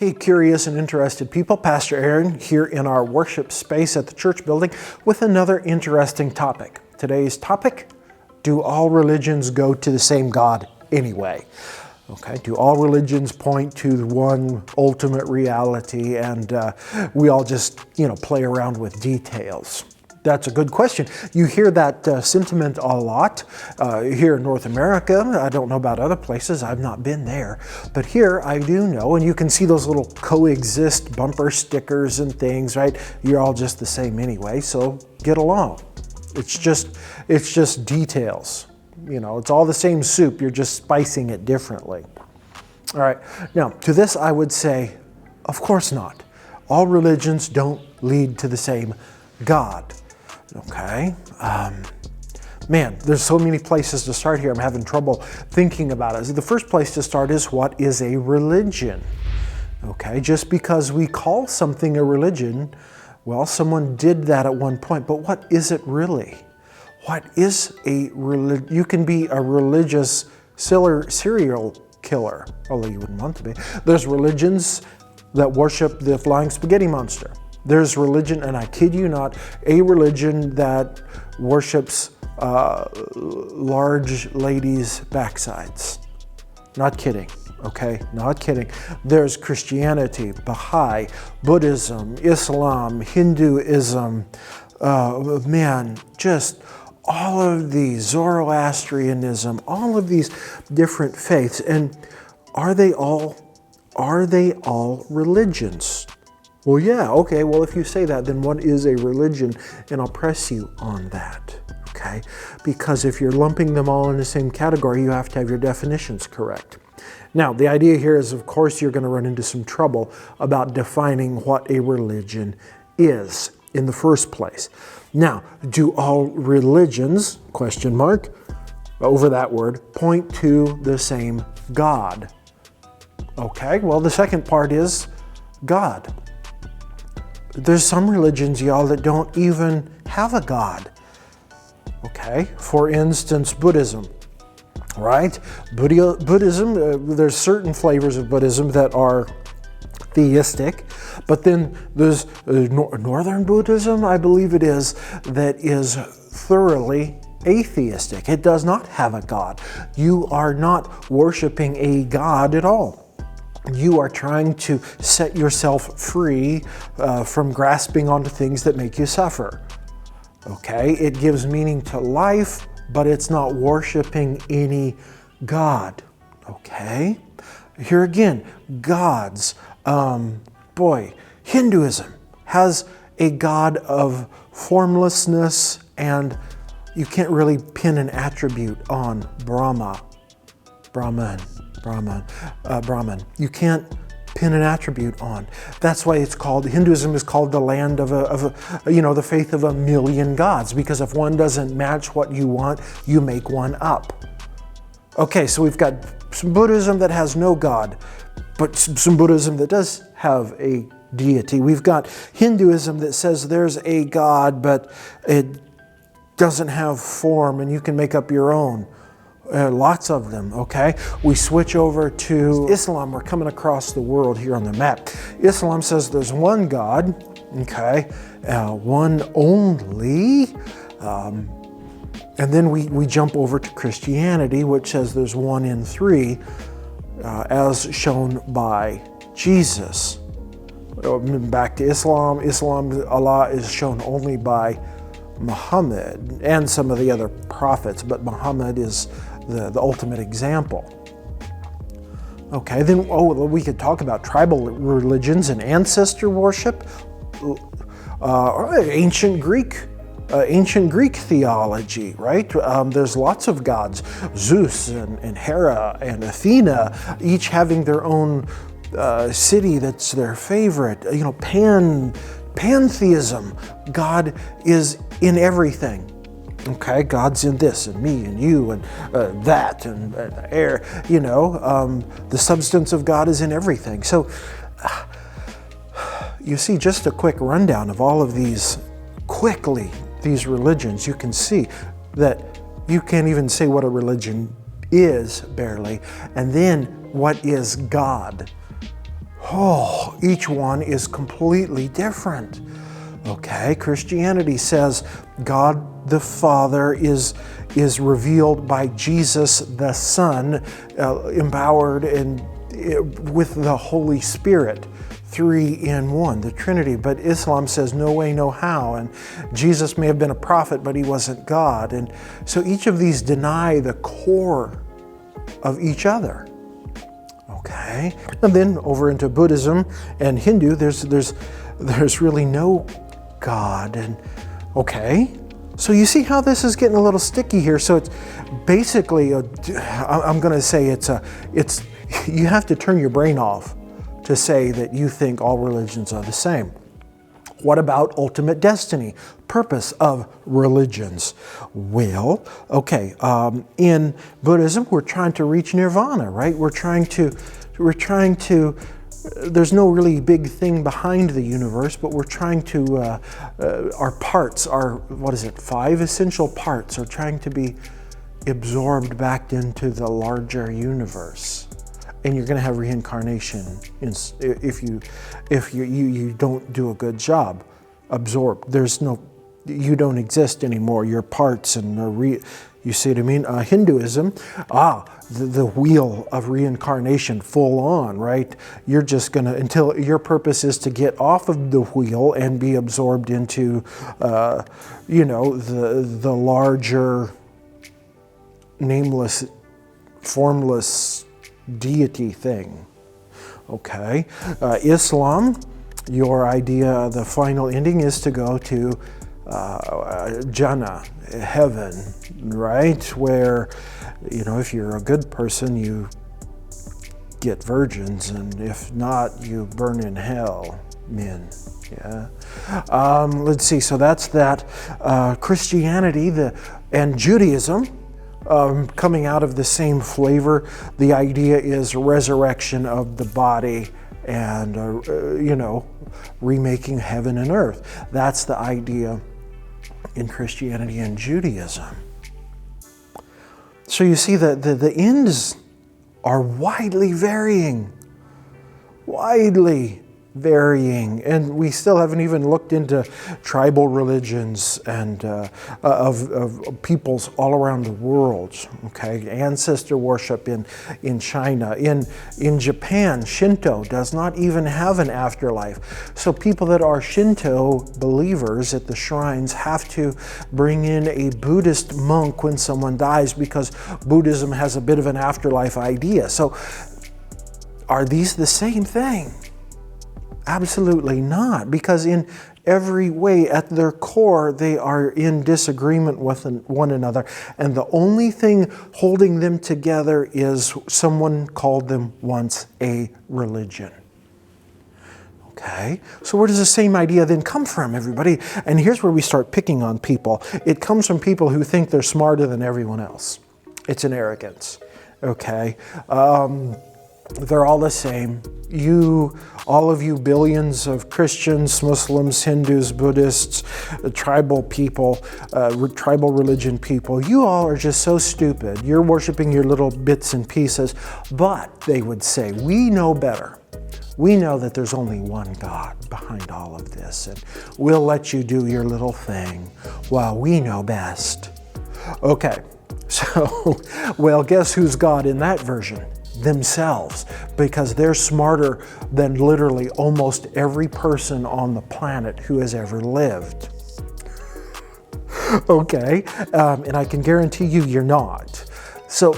Hey, curious and interested people, Pastor Aaron here in our worship space at the church building with another interesting topic. Today's topic, do all religions go to the same God anyway? Okay, do all religions point to one ultimate reality and we all just, play around with details? That's a good question. You hear that sentiment a lot here in North America. I don't know about other places. I've not been there. But here I do know, and you can see those little coexist bumper stickers and things, right? You're all just the same anyway, so get along. It's just details. It's all the same soup. You're just spicing it differently. All right. Now, to this I would say, of course not. All religions don't lead to the same God. Okay. Man, there's so many places to start here. I'm having trouble thinking about it. So the first place to start is, what is a religion? Okay, just because we call something a religion, well, someone did that at one point, but what is it really? What is a religion? You can be a religious serial killer, although you wouldn't want to be. There's religions that worship the flying spaghetti monster. There's religion, and I kid you not, a religion that worships large ladies' backsides. Not kidding, okay? Not kidding. There's Christianity, Baha'i, Buddhism, Islam, Hinduism, just all of these, Zoroastrianism, all of these different faiths. And are they all religions? Well, yeah, okay, well, if you say that, then what is a religion? And I'll press you on that, okay? Because if you're lumping them all in the same category, you have to have your definitions correct. Now, the idea here is, of course, you're going to run into some trouble about defining what a religion is in the first place. Now, do all religions, over that word, point to the same God? Okay, well, the second part is God. There's some religions, y'all, that don't even have a God. Okay, for instance, Buddhism, right? Buddhism, there's certain flavors of Buddhism that are theistic, but then there's Northern Buddhism, I believe it is, that is thoroughly atheistic. It does not have a God. You are not worshiping a God at all. You are trying to set yourself free from grasping onto things that make you suffer. Okay, it gives meaning to life, but it's not worshiping any God. Okay, here again, gods. Hinduism has a god of formlessness, and you can't really pin an attribute on Brahman. You can't pin an attribute on. That's why Hinduism is called the land of the faith of a million gods, because if one doesn't match what you want, you make one up. Okay, so we've got some Buddhism that has no God, but some Buddhism that does have a deity. We've got Hinduism that says there's a God, but it doesn't have form and you can make up your own. Lots of them, okay? We switch over to Islam. We're coming across the world here on the map. Islam says there's one God, okay? One only. And then we jump over to Christianity, which says there's one in three, as shown by Jesus. Back to Islam. Allah is shown only by Muhammad and some of the other prophets, but Muhammad is the ultimate example. Okay, then we could talk about tribal religions and ancestor worship, ancient Greek theology, right? There's lots of gods, Zeus and Hera and Athena, each having their own city that's their favorite. Pantheism. God is in everything. Okay, God's in this and me and you and that and air. The substance of God is in everything. So you see, just a quick rundown of all of these religions, you can see that you can't even say what a religion is, barely. And then what is God? Oh, each one is completely different. Okay, Christianity says God the Father is revealed by Jesus the Son, empowered and with the Holy Spirit, 3 in 1, the Trinity. But Islam says no way, no how, and Jesus may have been a prophet, but he wasn't God. And so each of these deny the core of each other. Okay, and then over into Buddhism and Hindu, there's really no God. And okay, so you see how this is getting a little sticky here. So it's basically I'm going to say it's you have to turn your brain off to say that you think all religions are the same. What about ultimate destiny, purpose of religions? Well, okay, in Buddhism, we're trying to reach nirvana, right? We're trying to, there's no really big thing behind the universe, but we're trying to, our parts, what is it, 5 essential parts are trying to be absorbed back into the larger universe. And you're going to have reincarnation if you don't do a good job. Absorbed. You don't exist anymore. Your parts and you see what I mean? Hinduism, the wheel of reincarnation, full on, right? You're just going to, until your purpose is to get off of the wheel and be absorbed into, the larger, nameless, formless deity thing. Okay. Islam, your idea, the final ending is to go to Jannah, heaven, right? Where, if you're a good person, you get virgins, and if not, you burn in hell, men. Yeah. Let's see. So that's that. Christianity, and Judaism. Coming out of the same flavor, the idea is resurrection of the body and, remaking heaven and earth. That's the idea in Christianity and Judaism. So you see that the ends are widely varying. And we still haven't even looked into tribal religions and of peoples all around the world. Okay, ancestor worship in China, in Japan, Shinto does not even have an afterlife. So people that are Shinto believers at the shrines have to bring in a Buddhist monk when someone dies, because Buddhism has a bit of an afterlife idea. So are these the same thing? Absolutely not, because in every way, at their core, they are in disagreement with one another. And the only thing holding them together is someone called them once a religion. Okay, so where does the same idea then come from, everybody? And here's where we start picking on people. It comes from people who think they're smarter than everyone else. It's an arrogance. Okay. They're all the same. All of you billions of Christians, Muslims, Hindus, Buddhists, tribal people, tribal religion people, you all are just so stupid. You're worshiping your little bits and pieces. But they would say, we know better. We know that there's only one God behind all of this, and we'll let you do your little thing while we know best. Okay, so, well, guess who's God in that version? Themselves, because they're smarter than literally almost every person on the planet who has ever lived. Okay, and I can guarantee you're not. So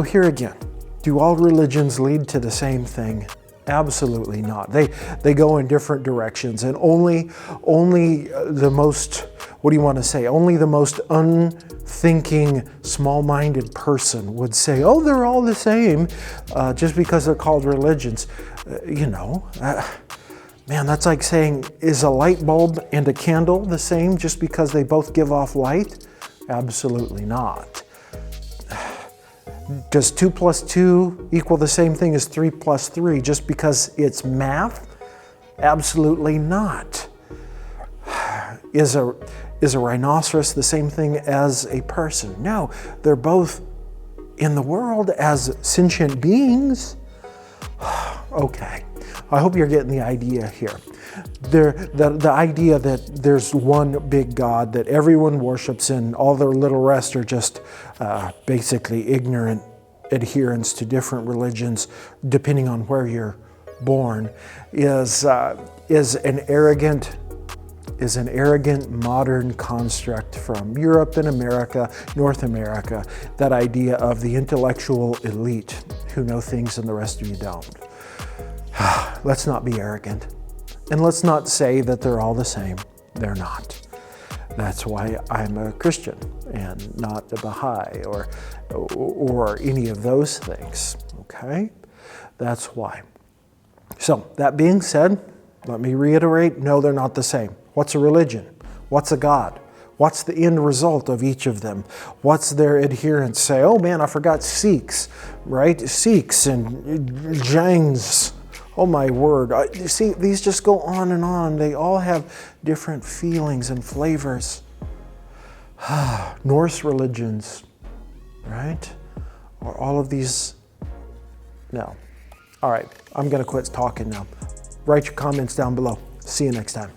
here again, do all religions lead to the same thing? Absolutely not. They go in different directions, and only the most, what do you want to say? Only the most unthinking, small-minded person would say, oh, they're all the same, just because they're called religions. Man, that's like saying, is a light bulb and a candle the same just because they both give off light? Absolutely not. Does 2 + 2 equal the same thing as 3 + 3 just because it's math? Absolutely not. Is a rhinoceros the same thing as a person? No, they're both in the world as sentient beings. Okay, I hope you're getting the idea here. The idea that there's one big God that everyone worships and all the little rest are just basically ignorant adherents to different religions depending on where you're born is an arrogant modern construct from Europe and America, North America, that idea of the intellectual elite who know things and the rest of you don't. Let's not be arrogant. And let's not say that they're all the same. They're not. That's why I'm a Christian and not a Baha'i or any of those things, okay? That's why. So, that being said, let me reiterate, no, they're not the same. What's a religion? What's a God? What's the end result of each of them? What's their adherents say? Oh man, I forgot Sikhs, right? Sikhs and Jains. Oh my word. You see, these just go on and on. They all have different feelings and flavors. Norse religions, right? Or all of these, no. All right, I'm going to quit talking now. Write your comments down below. See you next time.